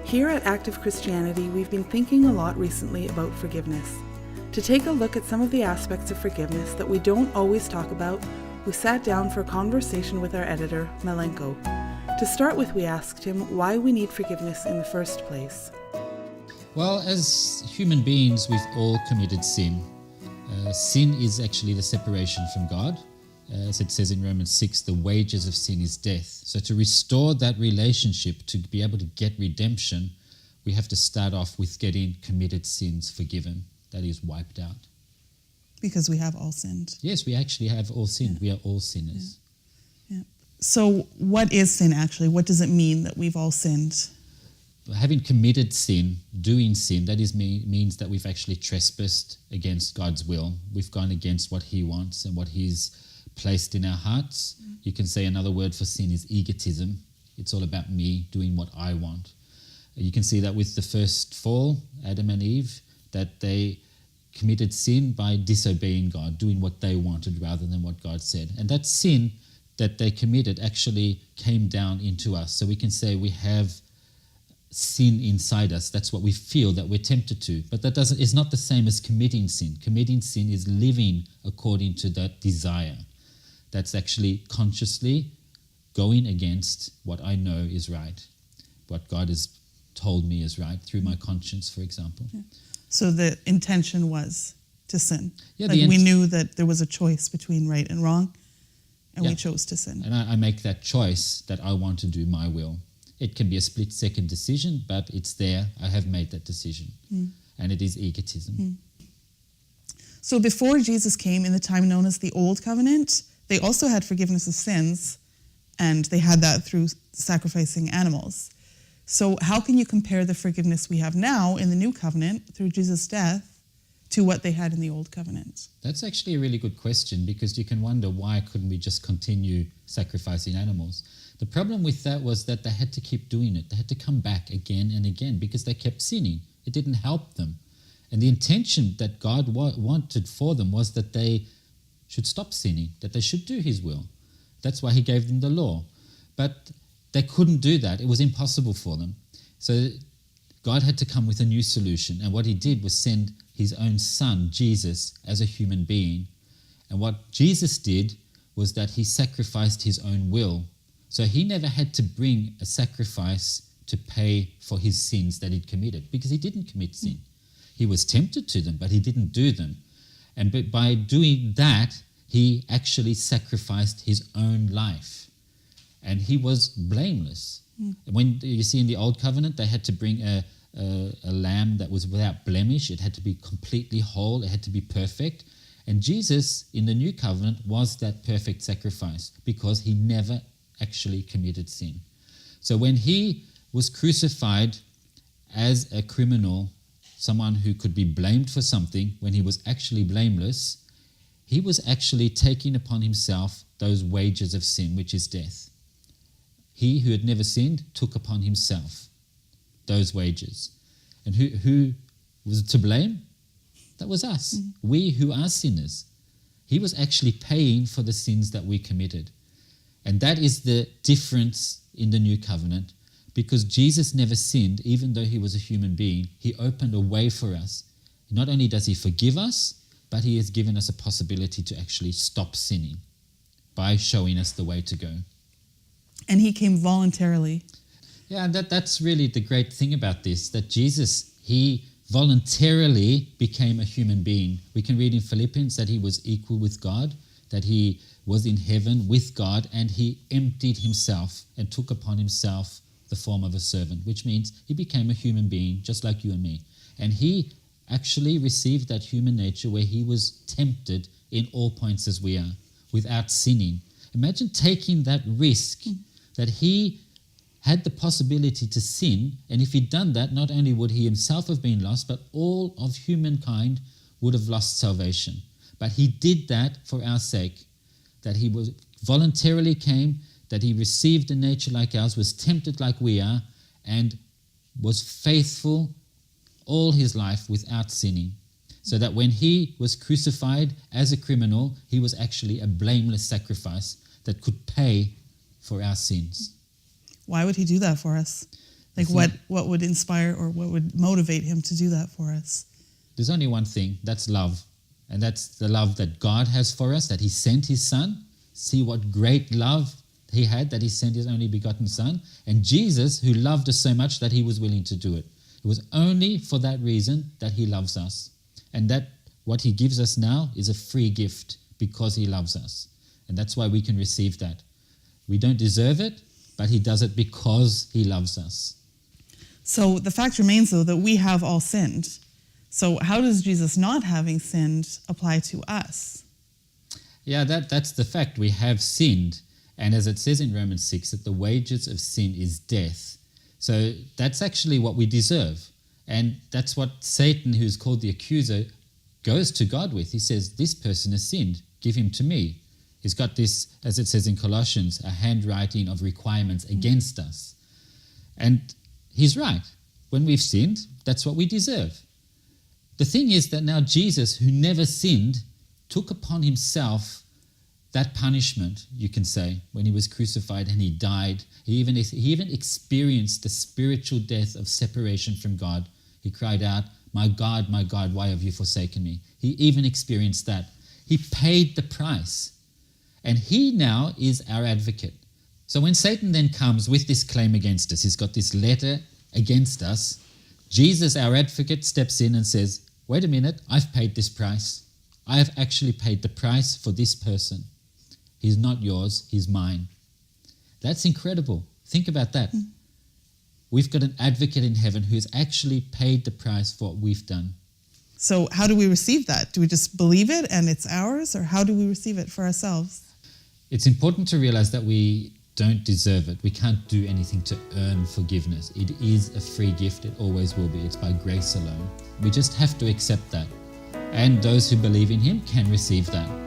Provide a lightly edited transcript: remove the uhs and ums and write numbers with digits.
Here at Active Christianity, we've been thinking a lot recently about forgiveness. To take a look at some of the aspects of forgiveness that we don't always talk about, we sat down for a conversation with our editor, Malenko. To start with, we asked him why we need forgiveness in the first place. Well, as human beings, we've all committed sin. Sin is actually the separation from God. As it says in Romans 6, the wages of sin is death. So to restore that relationship, to be able to get redemption, we have to start off with getting committed sins forgiven. That is wiped out. Because we have all sinned. Yes, we actually have all sinned. Yeah. We are all sinners. Yeah. So what is sin actually? What does it mean that we've all sinned? Having committed sin, doing sin, that is means that we've actually trespassed against God's will. We've gone against what He wants and what He's placed in our hearts. You can say another word for sin is egotism. It's all about me doing what I want. You can see that with the first fall, Adam and Eve, that they committed sin by disobeying God, doing what they wanted rather than what God said. And that sin that they committed actually came down into us. So we can say we have sin inside us. That's what we feel that we're tempted to. But that is not the same as committing sin. Committing sin is living according to that desire. That's actually consciously going against what I know is right, what God has told me is right, through my conscience, for example. Yeah. So the intention was to sin. Yeah, we knew that there was a choice between right and wrong, and we chose to sin. And I make that choice that I want to do my will. It can be a split-second decision, but it's there. I have made that decision. And it is egotism. So before Jesus came, in the time known as the Old Covenant, they also had forgiveness of sins, and they had that through sacrificing animals. So how can you compare the forgiveness we have now in the New Covenant through Jesus' death to what they had in the Old Covenant? That's actually a really good question, because you can wonder, why couldn't we just continue sacrificing animals? The problem with that was that they had to keep doing it. They had to come back again and again because they kept sinning. It didn't help them. And the intention that God wanted for them was that they should stop sinning, that they should do His will. That's why He gave them the law. But they couldn't do that. It was impossible for them. So God had to come with a new solution. And what He did was send His own Son, Jesus, as a human being. And what Jesus did was that He sacrificed His own will. So He never had to bring a sacrifice to pay for His sins that He'd committed, because He didn't commit sin. He was tempted to them, but He didn't do them. And by doing that, He actually sacrificed His own life. And He was blameless. When you see in the Old Covenant, they had to bring a lamb that was without blemish. It had to be completely whole. It had to be perfect. And Jesus, in the New Covenant, was that perfect sacrifice, because He never actually committed sin. So when He was crucified as a criminal, someone who could be blamed for something when He was actually blameless, He was actually taking upon Himself those wages of sin, which is death. He who had never sinned took upon Himself those wages. And who was to blame? That was us. We who are sinners. He was actually paying for the sins that we committed. And that is the difference in the New Covenant, because Jesus never sinned, even though He was a human being. He opened a way for us. Not only does He forgive us, but He has given us a possibility to actually stop sinning by showing us the way to go. And He came voluntarily. Yeah, and that's really the great thing about this, that Jesus, He voluntarily became a human being. We can read in Philippians that He was equal with God, that He was in heaven with God, and He emptied Himself and took upon Himself the form of a servant, which means He became a human being just like you and me. And He actually received that human nature where He was tempted in all points as we are, without sinning. Imagine taking that risk, that He had the possibility to sin, and if He'd done that, not only would He Himself have been lost, but all of humankind would have lost salvation. But He did that for our sake, that He was voluntarily came, that He received a nature like ours, was tempted like we are, and was faithful all His life without sinning. So that when He was crucified as a criminal, He was actually a blameless sacrifice that could pay for our sins. Why would He do that for us? Like what would inspire or what would motivate him to do that for us? There's only one thing, that's love. And that's the love that God has for us, that he sent his son. See what great love he had, that he sent his only begotten son. And Jesus, who loved us so much that he was willing to do it. It was only for that reason that he loves us. And that what he gives us now is a free gift because he loves us. And that's why we can receive that. We don't deserve it, but he does it because he loves us. So the fact remains, though, that we have all sinned. So how does Jesus not having sinned apply to us? Yeah, that's the fact. We have sinned. And as it says in Romans 6, that the wages of sin is death. So that's actually what we deserve. And that's what Satan, who's called the accuser, goes to God with. He says, this person has sinned. Give him to me. He's got this, as it says in Colossians, a handwriting of requirements against us. And he's right. When we've sinned, that's what we deserve. The thing is that now Jesus, who never sinned, took upon himself that punishment, you can say, when he was crucified and he died. He even experienced the spiritual death of separation from God. He cried out, my God, why have you forsaken me? He even experienced that. He paid the price. And he now is our advocate. So when Satan then comes with this claim against us, he's got this letter against us, Jesus, our advocate, steps in and says, wait a minute, I've paid this price. I have actually paid the price for this person. He's not yours, he's mine. That's incredible. Think about that. We've got an advocate in heaven who has actually paid the price for what we've done. So how do we receive that? Do we just believe it and it's ours, or how do we receive it for ourselves? It's important to realize that we don't deserve it. We can't do anything to earn forgiveness. It is a free gift. It always will be. It's by grace alone. We just have to accept that. And those who believe in him can receive that.